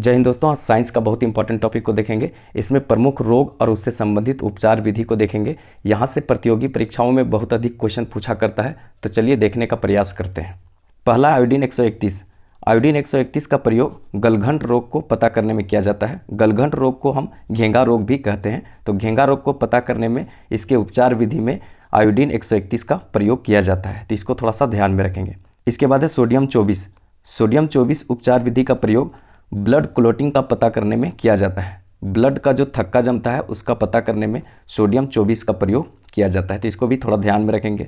जय हिंद दोस्तों, आज साइंस का बहुत इंपॉर्टेंट टॉपिक को देखेंगे। इसमें प्रमुख रोग और उससे संबंधित उपचार विधि को देखेंगे। यहाँ से प्रतियोगी परीक्षाओं में बहुत अधिक क्वेश्चन पूछा करता है, तो चलिए देखने का प्रयास करते हैं। पहला आयोडीन 131। आयोडीन 131 का प्रयोग गलघंट रोग को पता करने में किया जाता है। गलघंट रोग को हम घेंगा रोग भी कहते हैं। तो घेंगा रोग को पता करने में इसके उपचार विधि में आयोडीन 131 का प्रयोग किया जाता है, तो इसको थोड़ा सा ध्यान में रखेंगे। इसके बाद है सोडियम 24। सोडियम 24 उपचार विधि का प्रयोग ब्लड क्लोटिंग का पता करने में किया जाता है। ब्लड का जो थक्का जमता है उसका पता करने में सोडियम 24 का प्रयोग किया जाता है, तो इसको भी थोड़ा ध्यान में रखेंगे।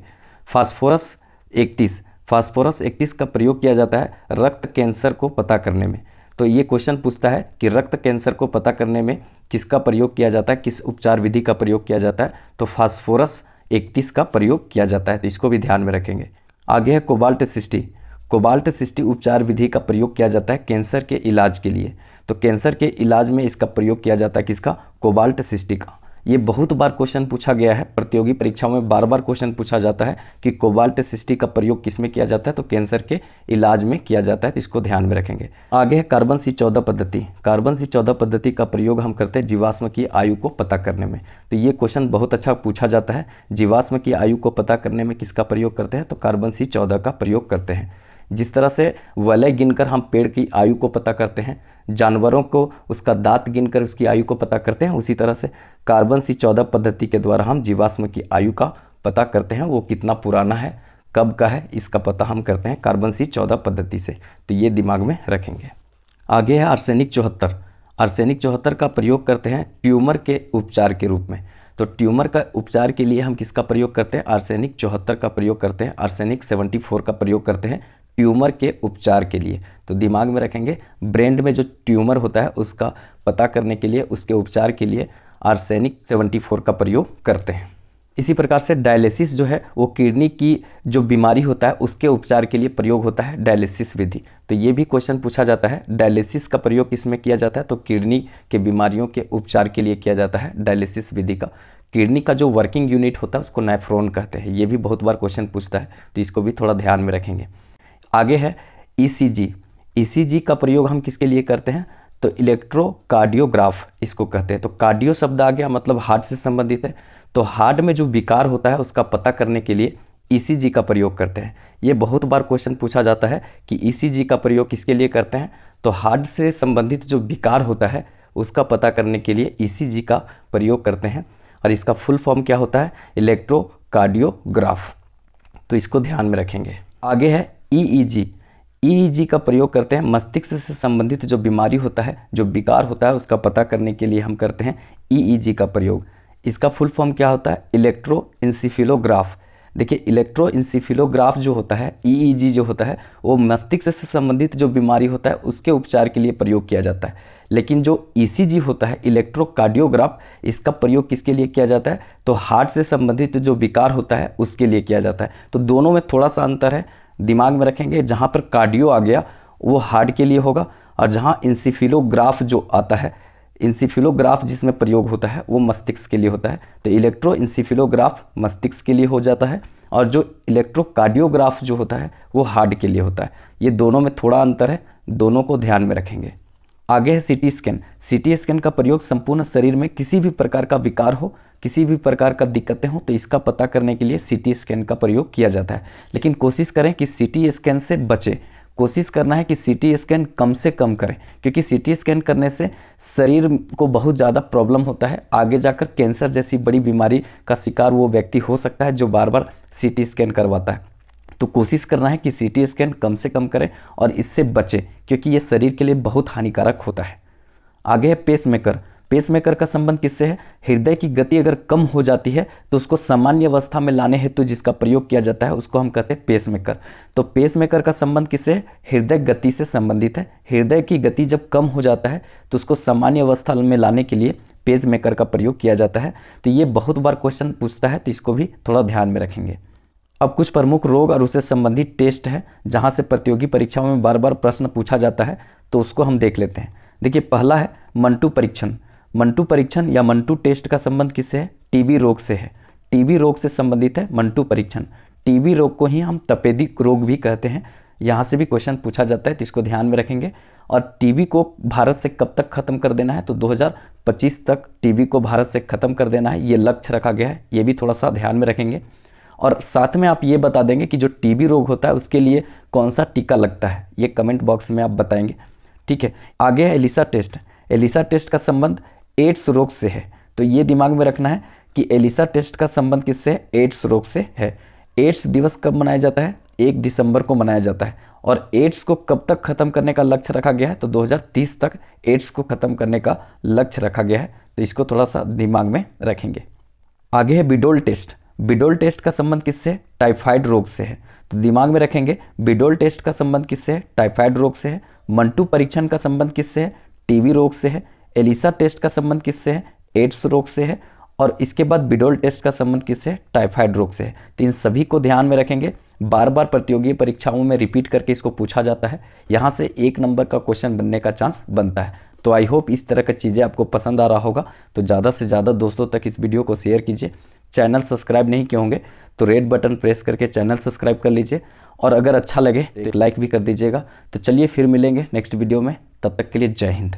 फास्फोरस 31। फास्फोरस 31 का प्रयोग किया जाता है रक्त कैंसर को पता करने में। तो ये क्वेश्चन पूछता है कि रक्त कैंसर को पता करने में किसका प्रयोग किया जाता है, किस उपचार विधि का प्रयोग किया जाता है, तो फास्फोरस 31 का प्रयोग किया जाता है, तो इसको भी ध्यान में रखेंगे। आगे है कोबाल्ट 60। कोबाल्ट 60 उपचार विधि का प्रयोग किया जाता है कैंसर के इलाज के लिए। तो कैंसर के इलाज में इसका प्रयोग किया जाता है किसका, कोबाल्ट 60 का। ये बहुत बार क्वेश्चन पूछा गया है, प्रतियोगी परीक्षाओं में बार बार क्वेश्चन पूछा जाता है कि कोबाल्ट 60 का प्रयोग किस में किया जाता है, तो कैंसर के इलाज में किया जाता है, तो इसको ध्यान में रखेंगे। आगे है कार्बन C14 पद्धति। कार्बन C14 पद्धति का प्रयोग हम करते हैं जीवाश्म की आयु को पता करने में। तो ये क्वेश्चन बहुत अच्छा पूछा जाता है, जीवाश्म की आयु को पता करने में किसका प्रयोग करते हैं, तो कार्बन C14 का प्रयोग करते हैं। जिस तरह से वलय गिनकर हम पेड़ की आयु को पता करते हैं, जानवरों को उसका दांत गिनकर उसकी आयु को पता करते हैं, उसी तरह से कार्बन C14 पद्धति के द्वारा हम जीवाश्म की आयु का पता करते हैं। वो कितना पुराना है, कब का है, इसका पता हम करते हैं कार्बन C14 पद्धति से, तो ये दिमाग में रखेंगे। आगे है आर्सेनिक 74। आर्सेनिक 74 का प्रयोग करते हैं ट्यूमर के उपचार के रूप में। तो ट्यूमर का उपचार के लिए हम किसका प्रयोग करते हैं, आर्सेनिक 74 का प्रयोग करते हैं। आर्सेनिक 74 का प्रयोग करते हैं ट्यूमर के उपचार के लिए, तो दिमाग में रखेंगे। ब्रेन में जो ट्यूमर होता है उसका पता करने के लिए, उसके उपचार के लिए आर्सेनिक 74 का प्रयोग करते हैं। इसी प्रकार से डायलिसिस जो है वो किडनी की जो बीमारी होता है उसके उपचार के लिए प्रयोग होता है डायलिसिस विधि। तो ये भी क्वेश्चन पूछा जाता है, डायलिसिस का प्रयोग किस में किया जाता है, तो किडनी के बीमारियों के उपचार के लिए किया जाता है डायलिसिस विधि का। किडनी का जो वर्किंग यूनिट होता है उसको नेफ्रॉन कहते हैं। ये भी बहुत बार क्वेश्चन पूछता है, तो इसको भी थोड़ा ध्यान में रखेंगे। आगे है ECG। ECG का प्रयोग हम किसके लिए करते हैं, तो इलेक्ट्रोकार्डियोग्राफ इसको कहते हैं। तो कार्डियो शब्द आ गया, मतलब हार्ट से संबंधित है। तो हार्ट में जो विकार होता है उसका पता करने के लिए ECG का प्रयोग करते हैं। ये बहुत बार क्वेश्चन पूछा जाता है कि ECG का प्रयोग किसके लिए करते हैं, तो हार्ट से संबंधित जो विकार होता है उसका पता करने के लिए ECG का प्रयोग करते हैं। और इसका फुल फॉर्म क्या होता है, इलेक्ट्रोकार्डियोग्राफ, तो इसको ध्यान में रखेंगे। आगे है EEG। EEG का प्रयोग करते हैं मस्तिष्क से संबंधित जो बीमारी होता है, जो विकार होता है उसका पता करने के लिए हम करते हैं EEG का प्रयोग। इसका फुल फॉर्म क्या होता है, इलेक्ट्रोइंसेफेलोग्राफ। देखिए इलेक्ट्रोइंसेफेलोग्राफ जो होता है, EEG जो होता है, वो मस्तिष्क से संबंधित जो बीमारी होता है उसके उपचार के लिए प्रयोग किया जाता है। लेकिन जो ECG होता है, इलेक्ट्रोकार्डियोग्राफ, इसका प्रयोग किसके लिए किया जाता है, तो हार्ट से संबंधित जो विकार होता है उसके लिए किया जाता है। तो दोनों में थोड़ा सा अंतर है, दिमाग में रखेंगे। जहाँ पर कार्डियो आ गया वो हार्ट के लिए होगा, और जहाँ इंसेफेलोग्राफ जो आता है, इंसेफेलोग्राफ जिसमें प्रयोग होता है वो मस्तिष्क के लिए होता है। तो इलेक्ट्रो इंसेफेलोग्राफ मस्तिष्क के लिए हो जाता है, और जो इलेक्ट्रोकार्डियोग्राफ जो होता है वो हार्ट के लिए होता है। ये दोनों में थोड़ा अंतर है, दोनों को ध्यान में रखेंगे। आगे है CT स्कैन। CT स्कैन का प्रयोग संपूर्ण शरीर में किसी भी प्रकार का विकार हो, किसी भी प्रकार का दिक्कतें हो, तो इसका पता करने के लिए CT स्कैन का प्रयोग किया जाता है। लेकिन कोशिश करें कि CT स्कैन से बचें। कोशिश करना है कि CT स्कैन कम से कम करें, क्योंकि CT स्कैन करने से शरीर को बहुत ज़्यादा प्रॉब्लम होता है। आगे जाकर कैंसर जैसी बड़ी बीमारी का शिकार वो व्यक्ति हो सकता है जो बार बार CT स्कैन करवाता है। तो कोशिश करना है कि CT स्कैन कम से कम करें और इससे बचें, क्योंकि ये शरीर के लिए बहुत हानिकारक होता है। आगे है पेसमेकर। पेसमेकर का संबंध किससे है, हृदय की गति अगर कम हो जाती है तो उसको सामान्य अवस्था में लाने हेतु जिसका प्रयोग किया जाता है उसको हम कहते हैं पेसमेकर। तो पेसमेकर का संबंध किससे है, हृदय गति से संबंधित है। हृदय की गति जब कम हो जाता है तो उसको सामान्य अवस्था में लाने के लिए पेसमेकर का प्रयोग किया जाता है। तो ये बहुत बार क्वेश्चन पूछता है, तो इसको भी थोड़ा ध्यान में रखेंगे। अब कुछ प्रमुख रोग और उससे संबंधित टेस्ट है जहाँ से प्रतियोगी परीक्षाओं में बार बार प्रश्न पूछा जाता है, तो उसको हम देख लेते हैं। देखिए पहला है मंटू परीक्षण। मंटू परीक्षण या मंटू टेस्ट का संबंध किससे है, TB रोग से है। TB रोग से संबंधित है मंटू परीक्षण। TB रोग को ही हम तपेदिक रोग भी कहते हैं। यहाँ से भी क्वेश्चन पूछा जाता है, तो इसको ध्यान में रखेंगे। और टीबी को भारत से कब तक खत्म कर देना है, तो 2025 तक टीबी को भारत से खत्म कर देना है, ये लक्ष्य रखा गया है, ये भी थोड़ा सा ध्यान में रखेंगे। और साथ में आप ये बता देंगे कि जो टीबी रोग होता है उसके लिए कौन सा टीका लगता है, ये कमेंट बॉक्स में आप बताएंगे, ठीक है। आगे है एलिसा टेस्ट। एलिसा टेस्ट का संबंध एड्स रोग से है, तो ये दिमाग में रखना है कि एलिसा टेस्ट का संबंध किससे है, एड्स रोग से है। एड्स दिवस कब मनाया जाता है, 1 दिसंबर को मनाया जाता है। और एड्स को कब तक खत्म करने का लक्ष्य रखा गया है, तो 2030 तक एड्स को खत्म करने का लक्ष्य रखा गया है, तो इसको थोड़ा सा दिमाग में रखेंगे। आगे है बिडोल टेस्ट। बिडोल टेस्ट का संबंध किससे है, टाइफाइड रोग से है, तो दिमाग में रखेंगे बिडोल टेस्ट का संबंध किससे है, टाइफाइड रोग से है। मंटू परीक्षण का संबंध किससे है, टीबी रोग से है। एलिसा टेस्ट का संबंध किससे है, एड्स रोग से है। और इसके बाद बिडोल टेस्ट का संबंध किससे है, टाइफाइड रोग से है। तो इन सभी को ध्यान में रखेंगे, बार बार प्रतियोगी परीक्षाओं में रिपीट करके इसको पूछा जाता है, यहाँ से 1 नंबर का क्वेश्चन बनने का चांस बनता है। तो आई होप इस तरह की चीज़ें आपको पसंद आ रहा होगा, तो ज़्यादा से ज़्यादा दोस्तों तक इस वीडियो को शेयर कीजिए। चैनल सब्सक्राइब नहीं किए होंगे तो रेड बटन प्रेस करके चैनल सब्सक्राइब कर लीजिए, और अगर अच्छा लगे तो लाइक भी कर दीजिएगा। तो चलिए फिर मिलेंगे नेक्स्ट वीडियो में, तब तक के लिए जय हिंद।